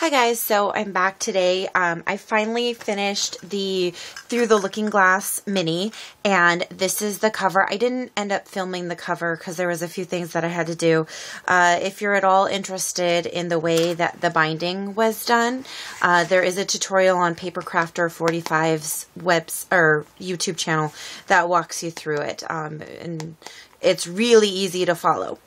Hi guys, so I'm back today. I finally finished the Through the Looking Glass mini, and this is the cover. I didn't end up filming the cover because there was a few things that I had to do. If you're at all interested in the way that the binding was done, there is a tutorial on Papercrafter 45's YouTube channel that walks you through it, and it's really easy to follow.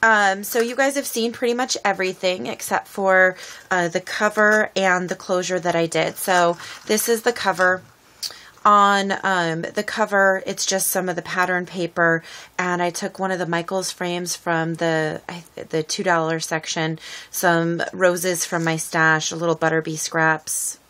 So you guys have seen pretty much everything except for the cover and the closure that I did. So this is the cover. On the cover, it's just some of the pattern paper, and I took one of the Michaels frames from the $2 section, some roses from my stash, a little Butterbee scraps,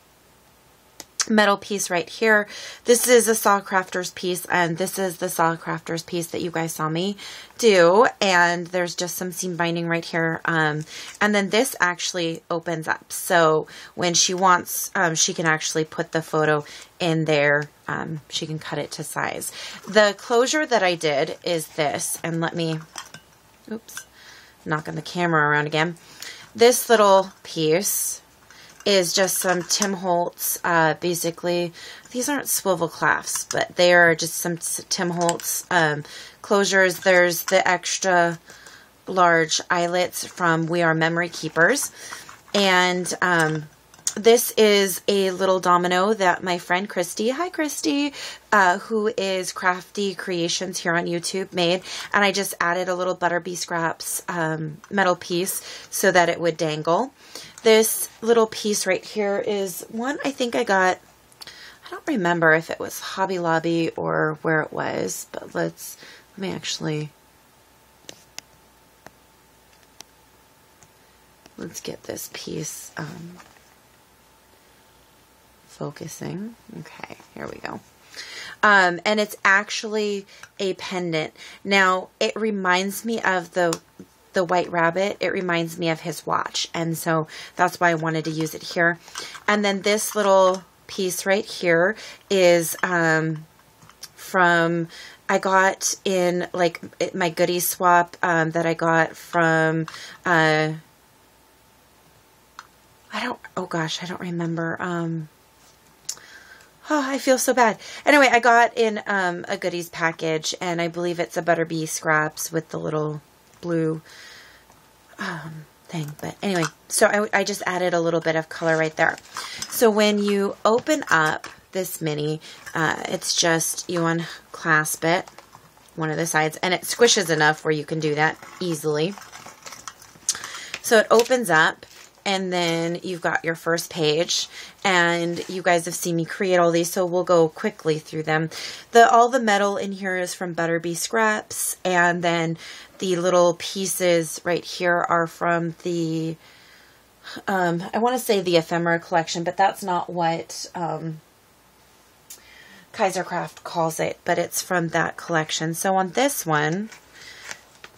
metal piece right here. This is a Saw Crafter's piece, and this is the Saw Crafter's piece that you guys saw me do, and there's just some seam binding right here, and then this actually opens up, so when she wants, she can actually put the photo in there. She can cut it to size. The closure that I did is this, and let me, oops, knocking the camera around again. This little piece is just some Tim Holtz, basically, these aren't swivel clasps, but they are just some Tim Holtz closures. There's the extra large eyelets from We Are Memory Keepers, and this is a little domino that my friend Christy, hi Christy, who is Crafty Creations here on YouTube, made, and I just added a little Butterbee scraps metal piece so that it would dangle. This little piece right here is one I think I got, I don't remember if it was Hobby Lobby or where it was, but let me actually, let's get this piece focusing. Okay, here we go. And it's actually a pendant. Now, it reminds me of the White Rabbit. It reminds me of his watch, and so that's why I wanted to use it here. And then this little piece right here is from, I got in like my goodie swap that I got from oh gosh, I don't remember. Oh, I feel so bad. Anyway, I got in a goodies package, and I believe it's a Butterbee scraps with the little blue thing. But anyway, so I just added a little bit of color right there. So when you open up this mini, it's just, you unclasp it, one of the sides, and it squishes enough where you can do that easily. So it opens up, and then you've got your first page, and you guys have seen me create all these, so we'll go quickly through them. All the metal in here is from Butterbee scraps, and then the little pieces right here are from the, I want to say the ephemera collection, but that's not what Kaisercraft calls it, but it's from that collection. So on this one,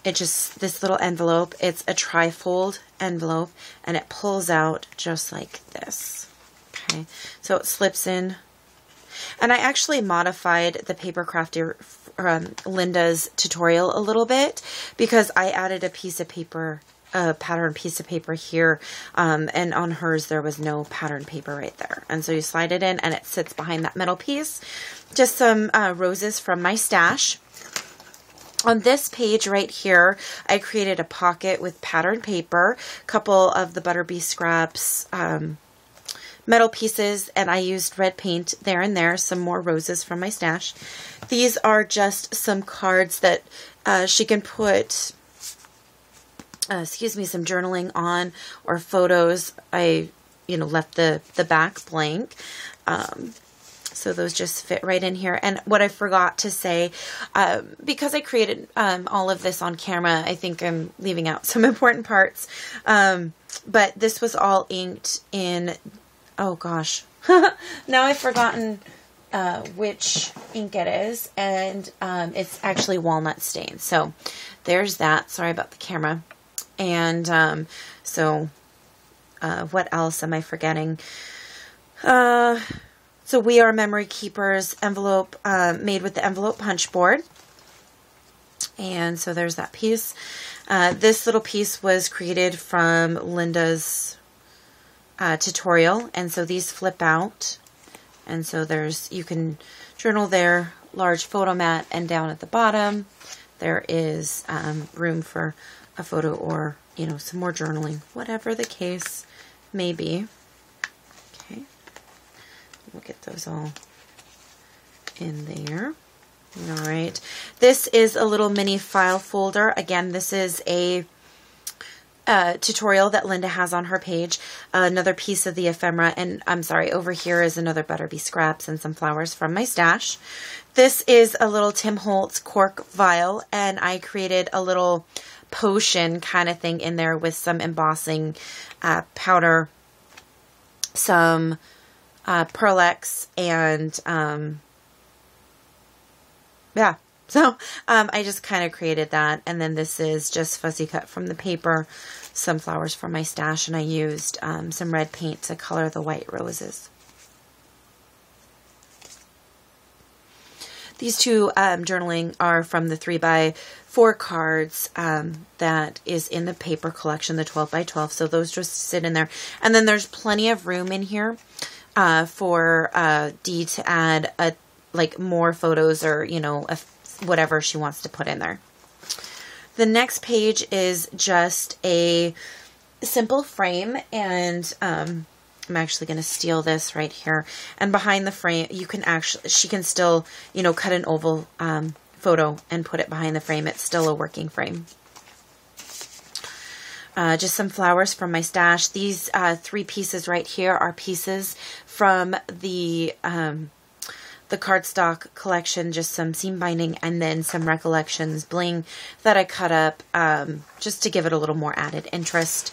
it just, this little envelope, it's a trifold envelope, and it pulls out just like this. Okay, so it slips in. And I actually modified the Papercrafter Linda's tutorial a little bit, because I added a piece of paper, a pattern piece of paper here, and on hers there was no pattern paper right there. And so you slide it in, and it sits behind that metal piece. Just some roses from my stash. On this page right here, I created a pocket with pattern paper, a couple of the Butterbee scraps metal pieces, and I used red paint there and there, some more roses from my stash. These are just some cards that she can put, excuse me, some journaling on, or photos. I, left the back blank. So those just fit right in here. And what I forgot to say, because I created all of this on camera, I think I'm leaving out some important parts. But this was all inked in, oh gosh, now I've forgotten which ink it is. And it's actually walnut stain. So there's that. Sorry about the camera. And what else am I forgetting? So We Are Memory Keepers envelope, made with the envelope punch board. And so there's that piece. This little piece was created from Linda's tutorial, and so these flip out, and so you can journal there, large photo mat, and down at the bottom there is room for a photo or, you know, some more journaling, whatever the case may be. Okay, we'll get those all in there. All right, this is a little mini file folder. Again, this is a tutorial that Linda has on her page, another piece of the ephemera, and I'm sorry, over here is another Butterbee scraps and some flowers from my stash. This is a little Tim Holtz cork vial, and I created a little potion kind of thing in there with some embossing powder, some Pearl-Ex, and yeah. So I just kind of created that, and then this is just fussy cut from the paper, some flowers from my stash, and I used some red paint to color the white roses. These two journaling are from the 3x4 cards that is in the paper collection, the 12x12, so those just sit in there. And then there's plenty of room in here for Dee to add like more photos or, you know, whatever she wants to put in there. The next page is just a simple frame, and I'm actually going to steal this right here. And behind the frame, you can actually, she can still, you know, cut an oval photo and put it behind the frame. It's still a working frame. Just some flowers from my stash. These 3 pieces right here are pieces from the cardstock collection, just some seam binding, and then some Recollections bling that I cut up just to give it a little more added interest.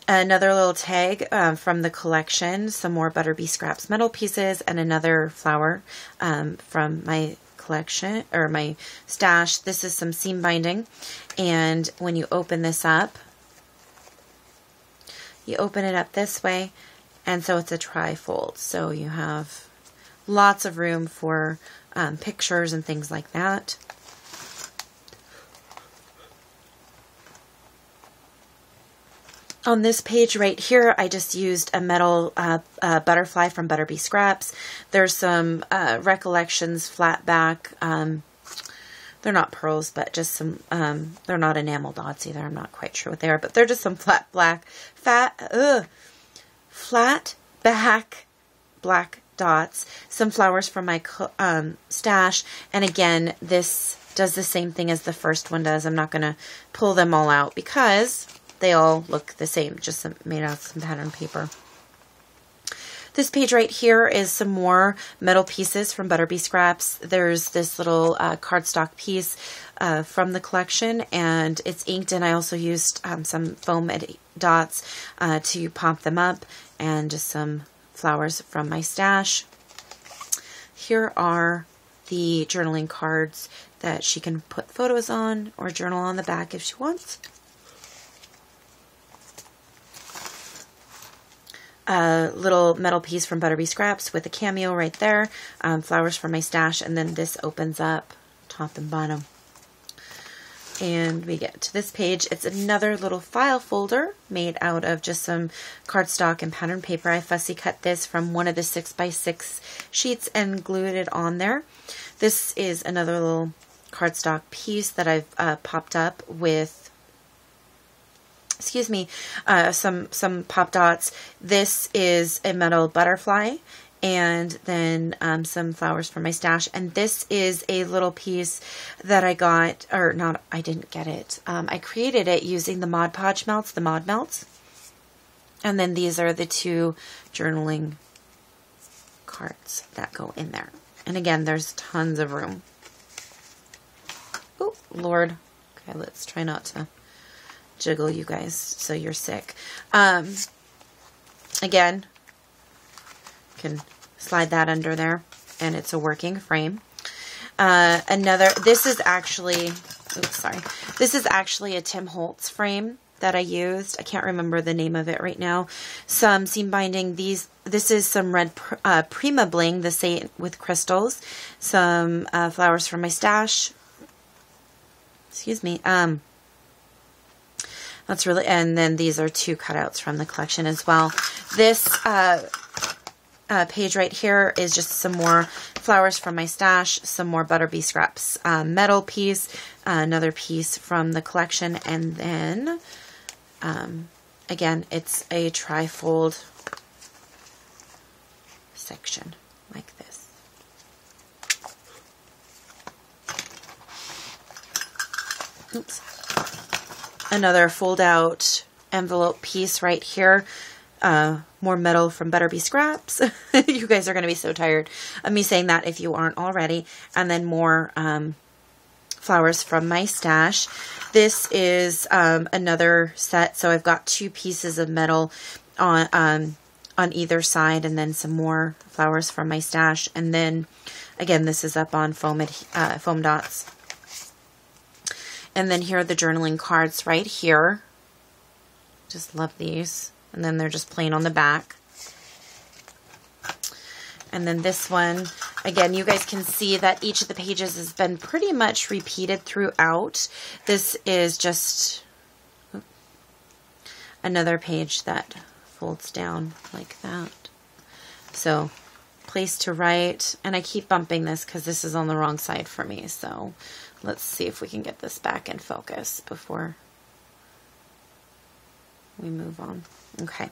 Another little tag from the collection, some more Butterbee Scraps metal pieces, and another flower from my collection, or my stash. This is some seam binding, and when you open this up, you open it up this way, and so it's a tri-fold, so you have lots of room for pictures and things like that. On this page right here, I just used a metal butterfly from Butterbee Scraps. There's some Recollections flat back. They're not pearls, but just some, they're not enamel dots either. I'm not quite sure what they are, but they're just some flat back black dots, some flowers from my stash, and again, this does the same thing as the first one does. I'm not going to pull them all out because they all look the same, just made out of some pattern paper. This page right here is some more metal pieces from Butterbee Scraps. There's this little cardstock piece from the collection, and it's inked, and I also used some foam dots to pop them up, and just some flowers from my stash. Here are the journaling cards that she can put photos on or journal on the back if she wants. A little metal piece from Butterbee Scraps with a cameo right there. Flowers from my stash, and then this opens up top and bottom. And we get to this page. It's another little file folder made out of just some cardstock and pattern paper. I fussy cut this from one of the 6x6 sheets and glued it on there. This is another little cardstock piece that I've popped up with, excuse me, some pop dots. This is a metal butterfly, and then some flowers from my stash. And this is a little piece that I got, or not, I didn't get it. I created it using the Mod Podge melts, the Mod melts. And then these are the 2 journaling cards that go in there. And again, there's tons of room. Oh, Lord. Okay, let's try not to jiggle you guys so you're sick. Again, can slide that under there, and it's a working frame. This is actually, oops, sorry. This is actually a Tim Holtz frame that I used. I can't remember the name of it right now. Some seam binding. This is some red Prima bling, the Saint with crystals. Some flowers from my stash. Excuse me. That's really, and then these are 2 cutouts from the collection as well. This page right here is just some more flowers from my stash, some more butter bee scraps metal piece, another piece from the collection, and then again, it's a tri-fold section like this. Oops. Another fold out envelope piece right here. More metal from Butter Bee Scraps. You guys are going to be so tired of me saying that if you aren't already. And then more flowers from my stash. This is another set. So I've got 2 pieces of metal on either side, and then some more flowers from my stash. And then again, this is up on foam dots. And then here are the journaling cards right here. Just love these. And then they're just plain on the back. And then this one, again, you guys can see that each of the pages has been pretty much repeated throughout. This is just another page that folds down like that. So, place to write. And I keep bumping this because this is on the wrong side for me. So, let's see if we can get this back in focus before we move on. Okay.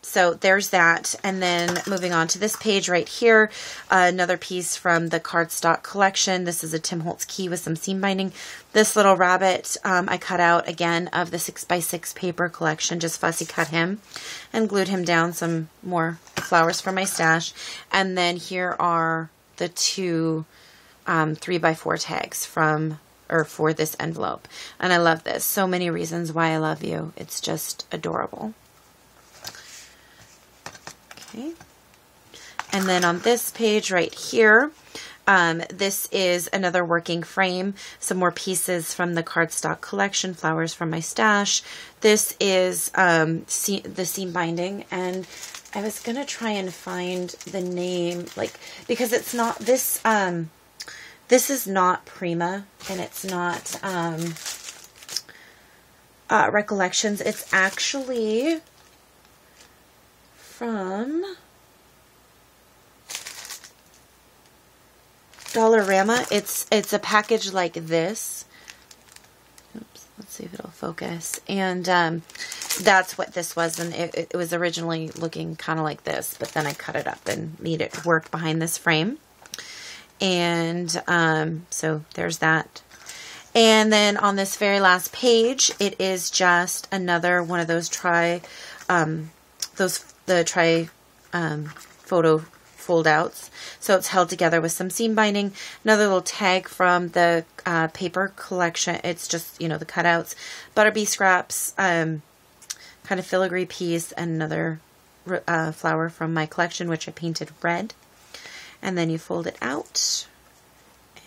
So there's that. And then moving on to this page right here, another piece from the cardstock collection. This is a Tim Holtz key with some seam binding. This little rabbit, I cut out again of the 6x6 paper collection, just fussy cut him and glued him down. Some more flowers from my stash. And then here are the 2 3x4 tags for this envelope. And I love this. So many reasons why I love you. It's just adorable. Okay. And then on this page right here, this is another working frame. Some more pieces from the cardstock collection, flowers from my stash. This is the seam binding, and I was going to try and find the name, because it's not this, this is not Prima, and it's not Recollections. It's actually from Dollarama. It's a package like this. Oops, let's see if it'll focus. And that's what this was, and it was originally looking kind of like this, but then I cut it up and made it work behind this frame. And so there's that. And then on this very last page, it is just another one of those photo fold outs. So it's held together with some seam binding. Another little tag from the paper collection. It's just, you know, the cutouts. Butter bee scraps, kind of filigree piece, and another flower from my collection, which I painted red. And then you fold it out,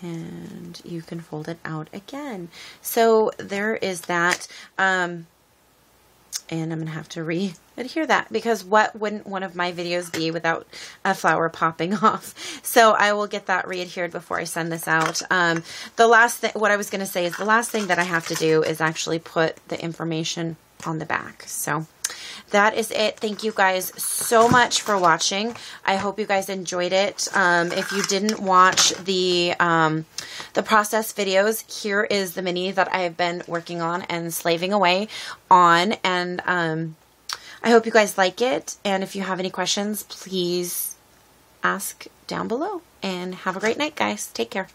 and you can fold it out again. So there is that. And I'm going to have to re-adhere that, because what wouldn't one of my videos be without a flower popping off? So I will get that re-adhered before I send this out. The last thing, what I was going to say is the last thing that I have to do is actually put the information on the back. So that is it. Thank you guys so much for watching. I hope you guys enjoyed it. If you didn't watch the process videos, here is the mini that I have been working on and slaving away on. And I hope you guys like it. And if you have any questions, please ask down below. And have a great night, guys. Take care.